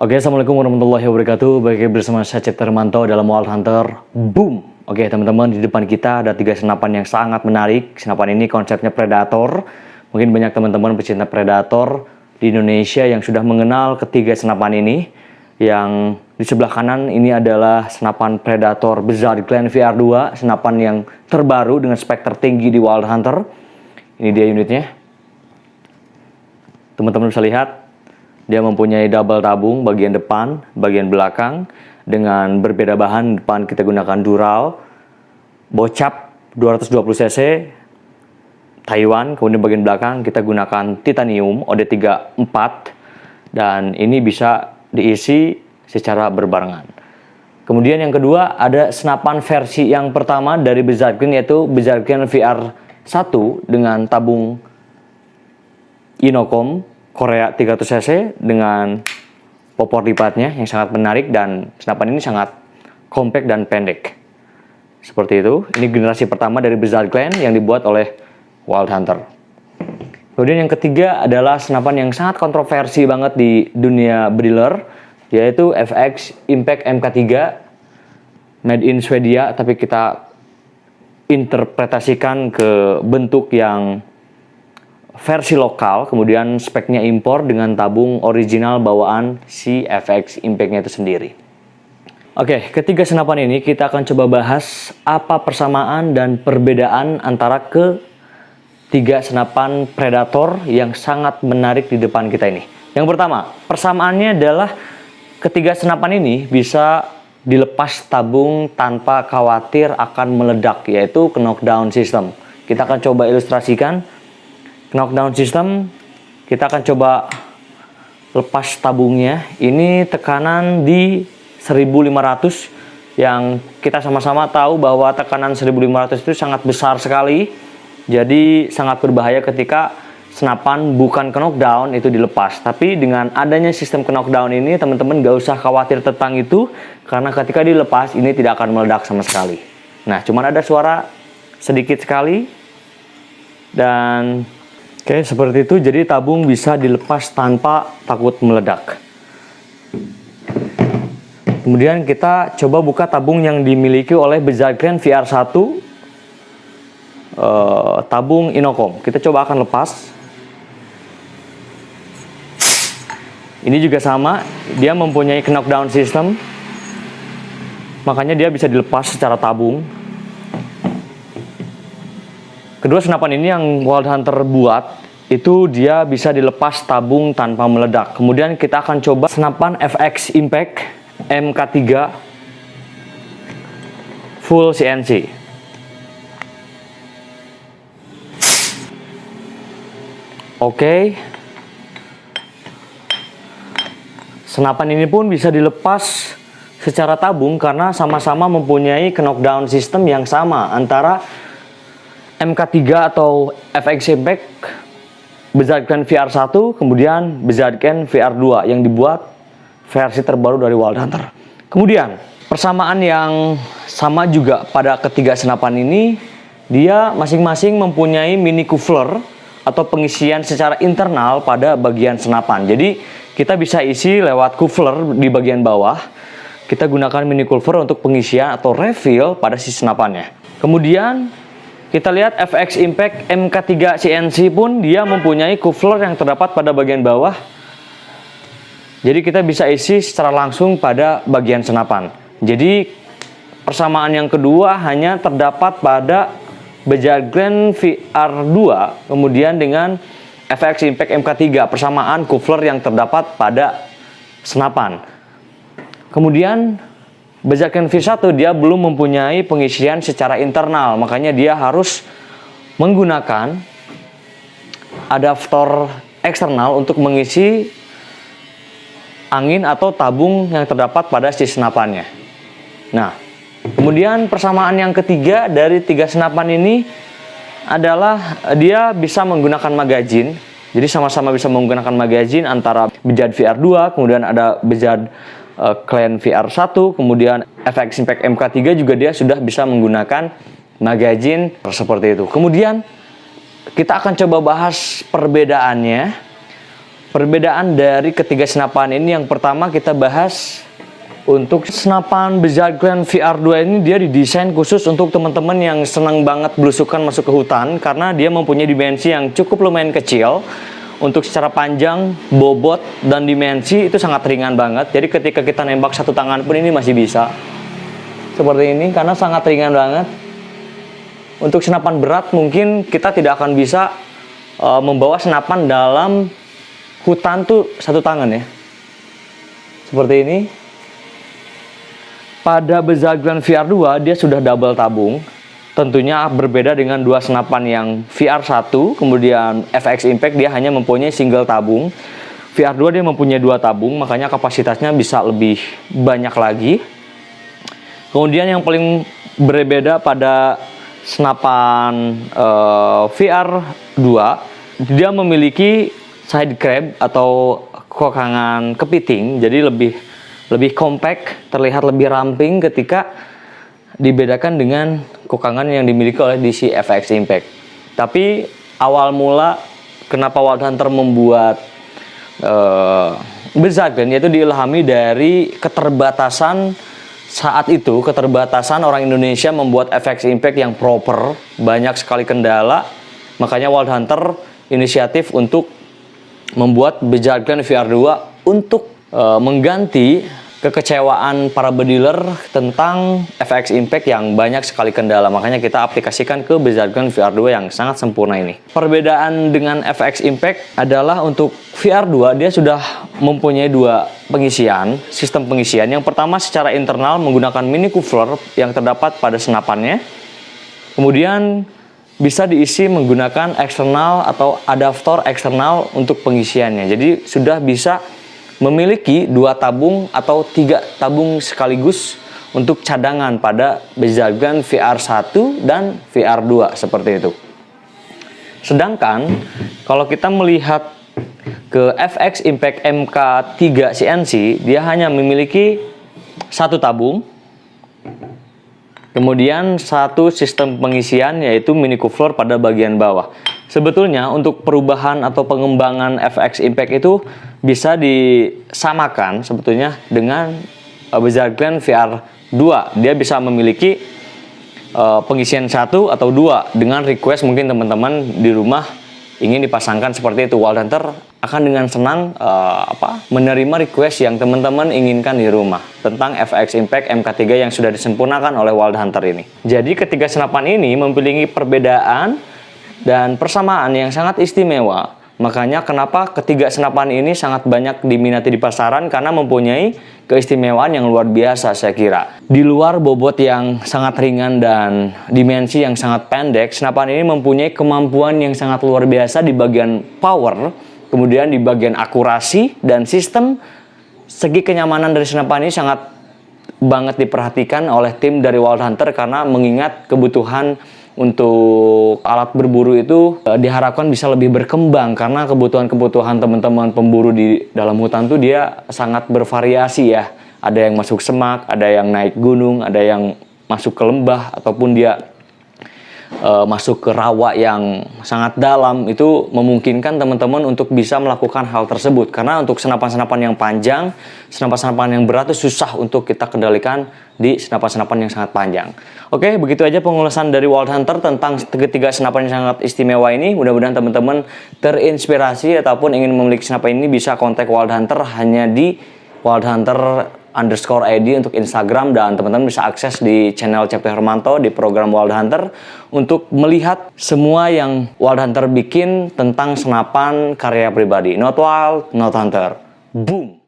Oke, assalamualaikum warahmatullahi wabarakatuh. Bagi bersama saya Cipta Hermanto dalam Wild Hunter. Boom. Oke, teman-teman, di depan kita ada 3 senapan yang sangat menarik. Senapan ini konsepnya predator. Mungkin banyak teman-teman pecinta predator di Indonesia yang sudah mengenal ketiga senapan ini. Yang di sebelah kanan ini adalah senapan predator Bezard Glen VR2, senapan yang terbaru dengan spek tertinggi di Wild Hunter. Ini dia unitnya. Teman-teman bisa lihat, dia mempunyai double tabung bagian depan, bagian belakang dengan berbeda bahan. Depan kita gunakan Dural, bocap 220 cc Taiwan, kemudian bagian belakang kita gunakan titanium OD34 dan ini bisa diisi secara berbarengan. Kemudian yang kedua ada senapan versi yang pertama dari Bezard Glen, yaitu Bezard Glen VR1 dengan tabung Inocom Korea 300 cc dengan popor lipatnya yang sangat menarik, dan senapan ini sangat compact dan pendek. Seperti itu. Ini generasi pertama dari Bezard Glen yang dibuat oleh Wild Hunter. Kemudian yang ketiga adalah senapan yang sangat kontroversi banget di dunia breeder, yaitu FX Impact MK3 made in Swedia, tapi kita interpretasikan ke bentuk yang versi lokal, kemudian speknya impor dengan tabung original bawaan si FX Impact-nya itu sendiri. Oke, ketiga senapan ini kita akan coba bahas apa persamaan dan perbedaan antara ketiga senapan predator yang sangat menarik di depan kita ini. Yang pertama, persamaannya adalah ketiga senapan ini bisa dilepas tabung tanpa khawatir akan meledak, yaitu knockdown system. Kita akan coba ilustrasikan knockdown system. Kita akan coba lepas tabungnya. Ini tekanan di 1500 yang kita sama-sama tahu bahwa tekanan 1500 itu sangat besar sekali. Jadi sangat berbahaya ketika senapan bukan knockdown itu dilepas. Tapi dengan adanya sistem knockdown ini, teman-teman gak usah khawatir tentang itu, karena ketika dilepas ini tidak akan meledak sama sekali. Nah, cuman ada suara sedikit sekali. Dan oke, seperti itu. Jadi tabung bisa dilepas tanpa takut meledak. Kemudian kita coba buka tabung yang dimiliki oleh Bezard Glen VR1, tabung Inocom. Kita coba akan lepas. Ini juga sama, dia mempunyai knockdown system, makanya dia bisa dilepas secara tabung. Kedua senapan ini yang Wild Hunter buat, itu dia bisa dilepas tabung tanpa meledak. Kemudian kita akan coba senapan FX Impact MK3 full CNC. Oke. Senapan ini pun bisa dilepas secara tabung karena sama-sama mempunyai knockdown system yang sama antara MK3 atau FX Impact Bezard Glen VR1, kemudian Bezard Glen VR2 yang dibuat versi terbaru dari Wild Hunter. Kemudian persamaan yang sama juga pada ketiga senapan ini, dia masing-masing mempunyai mini coupler atau pengisian secara internal pada bagian senapan. Jadi kita bisa isi lewat coupler di bagian bawah. Kita gunakan mini coupler untuk pengisian atau refill pada si senapannya. Kemudian kita lihat FX Impact MK3 CNC pun dia mempunyai coupler yang terdapat pada bagian bawah. Jadi kita bisa isi secara langsung pada bagian senapan. Jadi persamaan yang kedua hanya terdapat pada Bezard Glen VR2 kemudian dengan FX Impact MK3, persamaan coupler yang terdapat pada senapan. Kemudian Bezard Glen VR1 dia belum mempunyai pengisian secara internal, makanya dia harus menggunakan adaptor eksternal untuk mengisi angin atau tabung yang terdapat pada si senapannya. Nah, kemudian persamaan yang ketiga dari tiga senapan ini adalah dia bisa menggunakan magazine. Jadi sama-sama bisa menggunakan magazine antara Bezard VR2, kemudian ada Bezard Glen VR1, kemudian FX Impact MK3 juga dia sudah bisa menggunakan magazine seperti itu. Kemudian kita akan coba bahas perbedaannya Perbedaan dari ketiga senapan ini, yang pertama kita bahas untuk senapan Bezalgren VR2 ini, dia didesain khusus untuk teman-teman yang senang banget belusukan masuk ke hutan, karena dia mempunyai dimensi yang cukup lumayan kecil. Untuk secara panjang, bobot, dan dimensi itu sangat ringan banget. Jadi ketika kita nembak satu tangan pun ini masih bisa. Seperti ini, karena sangat ringan banget. Untuk senapan berat mungkin kita tidak akan bisa membawa senapan dalam hutan tuh satu tangan ya. Seperti ini. Pada Bezalgren VR2 dia sudah double tabung. Tentunya berbeda dengan dua senapan yang VR1, kemudian FX Impact dia hanya mempunyai single tabung. VR2 dia mempunyai dua tabung, makanya kapasitasnya bisa lebih banyak lagi. Kemudian yang paling berbeda pada senapan VR2, dia memiliki side grab atau kokangan kepiting, jadi lebih compact, terlihat lebih ramping ketika dibedakan dengan kokangan yang dimiliki oleh DC FX Impact. Tapi awal mula kenapa Wild Hunter membuat Bezalgren, yaitu diilhami dari keterbatasan saat itu, keterbatasan orang Indonesia membuat FX Impact yang proper, banyak sekali kendala. Makanya Wild Hunter inisiatif untuk membuat Bezalgren VR2 untuk mengganti kekecewaan para bediler tentang FX Impact yang banyak sekali kendala. Makanya kita aplikasikan ke Bezalgren VR2 yang sangat sempurna ini. Perbedaan dengan FX Impact adalah untuk VR2 dia sudah mempunyai dua pengisian, sistem pengisian. Yang pertama secara internal menggunakan mini coupler yang terdapat pada senapannya. Kemudian bisa diisi menggunakan eksternal atau adaptor eksternal untuk pengisiannya. Jadi sudah bisa memiliki dua tabung atau tiga tabung sekaligus untuk cadangan pada Bezalgren VR1 dan VR2 seperti itu. Sedangkan kalau kita melihat ke FX Impact MK3 CNC, dia hanya memiliki satu tabung. Kemudian satu sistem pengisian yaitu mini coupler pada bagian bawah. Sebetulnya untuk perubahan atau pengembangan FX Impact itu bisa disamakan sebetulnya dengan Bezalgren VR2. Dia bisa memiliki pengisian satu atau dua dengan request mungkin teman-teman di rumah ingin dipasangkan seperti itu. Wild Hunter akan dengan senang menerima request yang teman-teman inginkan di rumah tentang FX Impact MK3 yang sudah disempurnakan oleh Wild Hunter ini. Jadi ketiga senapan ini memiliki perbedaan dan persamaan yang sangat istimewa. Makanya kenapa ketiga senapan ini sangat banyak diminati di pasaran, karena mempunyai keistimewaan yang luar biasa saya kira. Di luar bobot yang sangat ringan dan dimensi yang sangat pendek, senapan ini mempunyai kemampuan yang sangat luar biasa di bagian power, kemudian di bagian akurasi dan sistem. Segi kenyamanan dari senapan ini sangat banget diperhatikan oleh tim dari Wild Hunter, karena mengingat kebutuhan untuk alat berburu itu diharapkan bisa lebih berkembang, karena kebutuhan-kebutuhan teman-teman pemburu di dalam hutan tuh dia sangat bervariasi ya. Ada yang masuk semak, ada yang naik gunung, ada yang masuk ke lembah, ataupun dia masuk ke rawa yang sangat dalam. Itu memungkinkan teman-teman untuk bisa melakukan hal tersebut, karena untuk senapan-senapan yang panjang, senapan-senapan yang berat itu susah untuk kita kendalikan di senapan-senapan yang sangat panjang. Oke, begitu aja pengulasan dari Wild Hunter tentang ketiga senapan yang sangat istimewa ini. Mudah-mudahan teman-teman terinspirasi ataupun ingin memiliki senapan ini bisa kontak Wild Hunter hanya di wildhunter_id untuk Instagram, dan teman-teman bisa akses di channel Cipto Hermanto di program Wild Hunter untuk melihat semua yang Wild Hunter bikin tentang senapan karya pribadi. Not wild, not hunter. Boom!